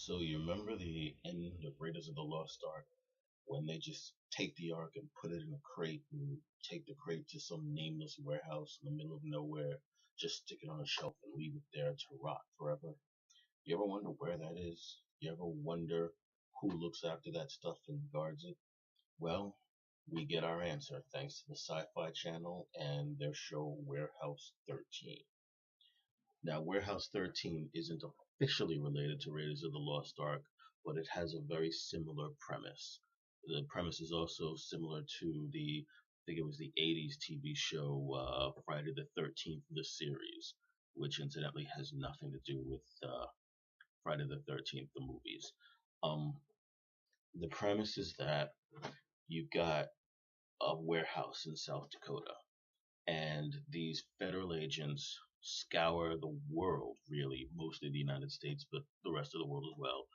So you remember the end of Raiders of the Lost Ark when they just take the Ark and put it in a crate and take the crate to some nameless warehouse in the middle of nowhere, just stick it on a shelf and leave it there to rot forever? You ever wonder where that is? You ever wonder who looks after that stuff and guards it? Well, we get our answer thanks to the Sci Fi Channel and their show Warehouse 13. Now, Warehouse 13 isn't officially related to Raiders of the Lost Ark, but it has a very similar premise. The premise is also similar to I think it was the 80s TV show Friday the 13th, the series, which incidentally has nothing to do with Friday the 13th, the movies. Um, the premise is that you've got a warehouse in South Dakota, and these federal agents scour the world, really, mostly the United States, but the rest of the world as well,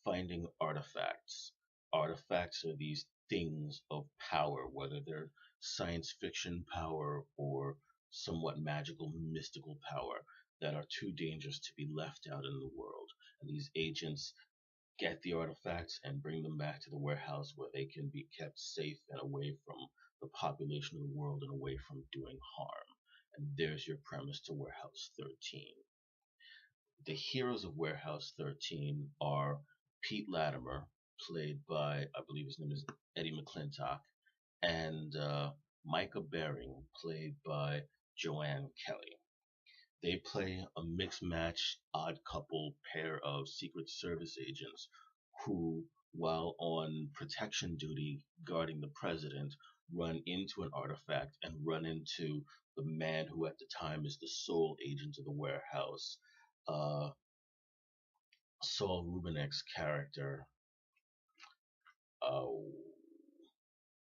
finding artifacts. Artifacts are these things of power, whether they're science fiction power or somewhat magical, mystical power that are too dangerous to be left out in the world. And these agents get the artifacts and bring them back to the warehouse where they can be kept safe and away from the population of the world and away from doing harm. And there's your premise to Warehouse 13. The heroes of Warehouse 13 are Pete Latimer, played by, I believe his name is Eddie McClintock, and Micah Bering, played by Joanne Kelly. They play a mixed match, odd couple pair of Secret Service agents who, while on protection duty guarding the president, run into an artifact and run into the man who at the time is the sole agent of the warehouse, uh, Saul Rubinek's character, uh,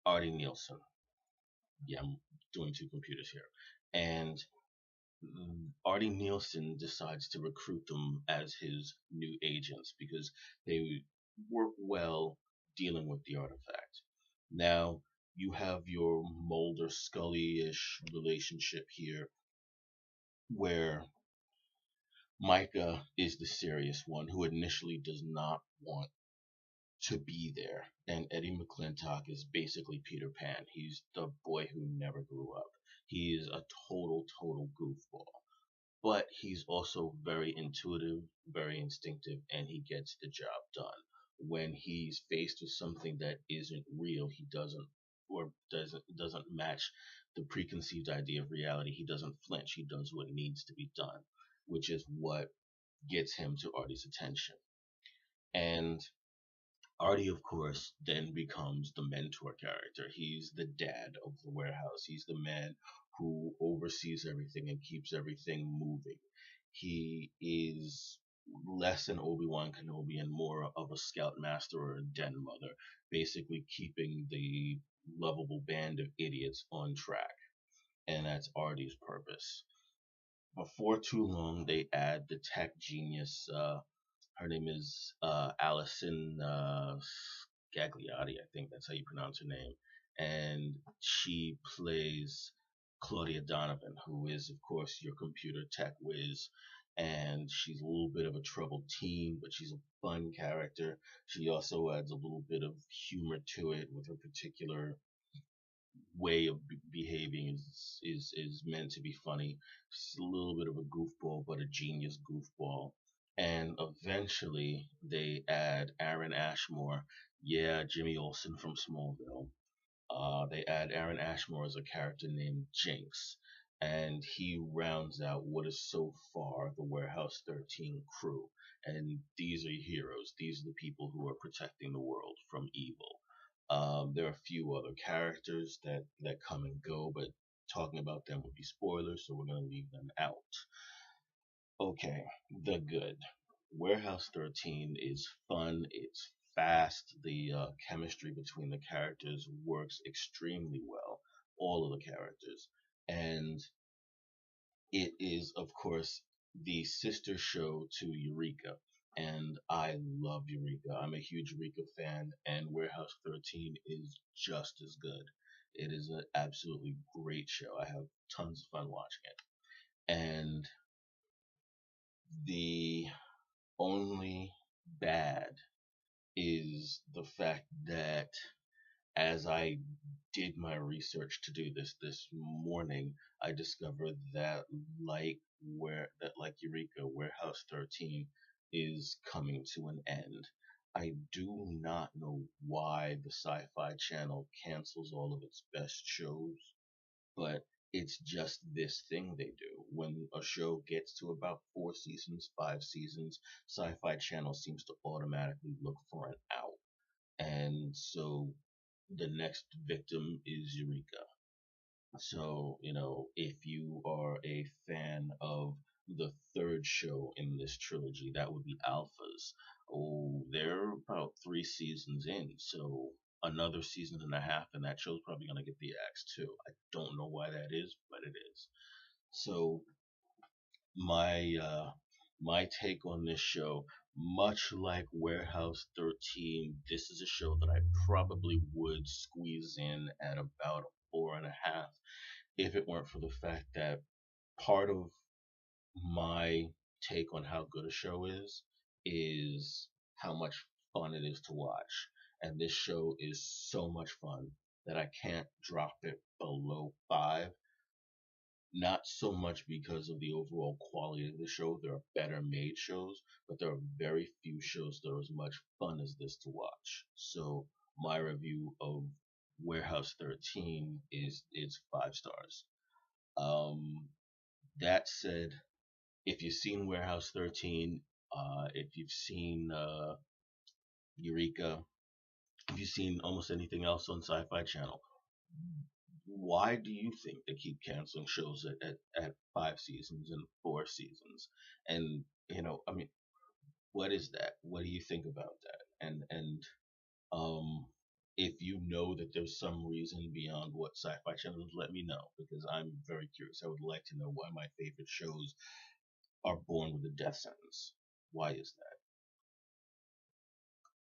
Artie Nielsen. Yeah, I'm doing two computers here. And Artie Nielsen decides to recruit them as his new agents because they work well dealing with the artifact. Now, you have your Mulder Scully ish relationship here where Micah is the serious one who initially does not want to be there. And Eddie McClintock is basically Peter Pan. He's the boy who never grew up. He is a total goofball. But he's also very intuitive, very instinctive, and he gets the job done. When he's faced with something that isn't real, he doesn't match the preconceived idea of reality. He doesn't flinch. He does what needs to be done, which is what gets him to Artie's attention. And Artie, of course, then becomes the mentor character. He's the dad of the warehouse. He's the man who oversees everything and keeps everything moving. He is less an Obi-Wan Kenobi and more of a scoutmaster or a den mother, basically keeping the lovable band of idiots on track. And that's Artie's purpose. Before too long, they add the tech genius. Her name is Allison Gagliotti, I think that's how you pronounce her name. And she plays Claudia Donovan, who is, of course, your computer tech whiz. And she's a little bit of a troubled teen, but she's a fun character. She also adds a little bit of humor to it with her particular way of behaving is meant to be funny. She's a little bit of a goofball, but a genius goofball. And eventually they add Aaron Ashmore, yeah, Jimmy Olsen from Smallville. They add Aaron Ashmore as a character named Jinx, and he rounds out what is so far the Warehouse 13 crew. And these are your heroes. These are the people who are protecting the world from evil. There are a few other characters that come and go, but talking about them would be spoilers, so we're going to leave them out. Okay, the good. Warehouse 13 is fun, it's fast, the chemistry between the characters works extremely well, all of the characters. And it is, of course, the sister show to Eureka. And I love Eureka. I'm a huge Eureka fan, and Warehouse 13 is just as good. It is an absolutely great show. I have tons of fun watching it. And the only bad is the fact that as I did my research to do this morning, I discovered that like Eureka, Warehouse 13 is coming to an end. I do not know why the Sci-Fi Channel cancels all of its best shows, but it's just this thing they do. When a show gets to about 4 seasons, 5 seasons, Sci-Fi Channel seems to automatically look for an out. And so the next victim is Eureka. So, if you are a fan of the third show in this trilogy, that would be Alphas. Oh, they're about 3 seasons in, so another season and a half, and that show's probably gonna get the axe too. I don't know why that is, but it is. So my take on this show, much like Warehouse 13, this is a show that I probably would squeeze in at about a 4.5 if it weren't for the fact that part of my take on how good a show is how much fun it is to watch. And this show is so much fun that I can't drop it below 5. Not so much because of the overall quality of the show. There are better made shows, but there are very few shows that are as much fun as this to watch. So my review of Warehouse 13 is it's 5 stars. Um, that said, if you've seen Warehouse 13, if you've seen Eureka, if you've seen almost anything else on Sci-Fi Channel, why do you think they keep canceling shows at 5 seasons and 4 seasons? And I mean, what is that? What do you think about that? And if you know that there's some reason beyond what Sci-Fi Channel is, let me know because I'm very curious. I would like to know why my favorite shows are born with a death sentence. Why is that?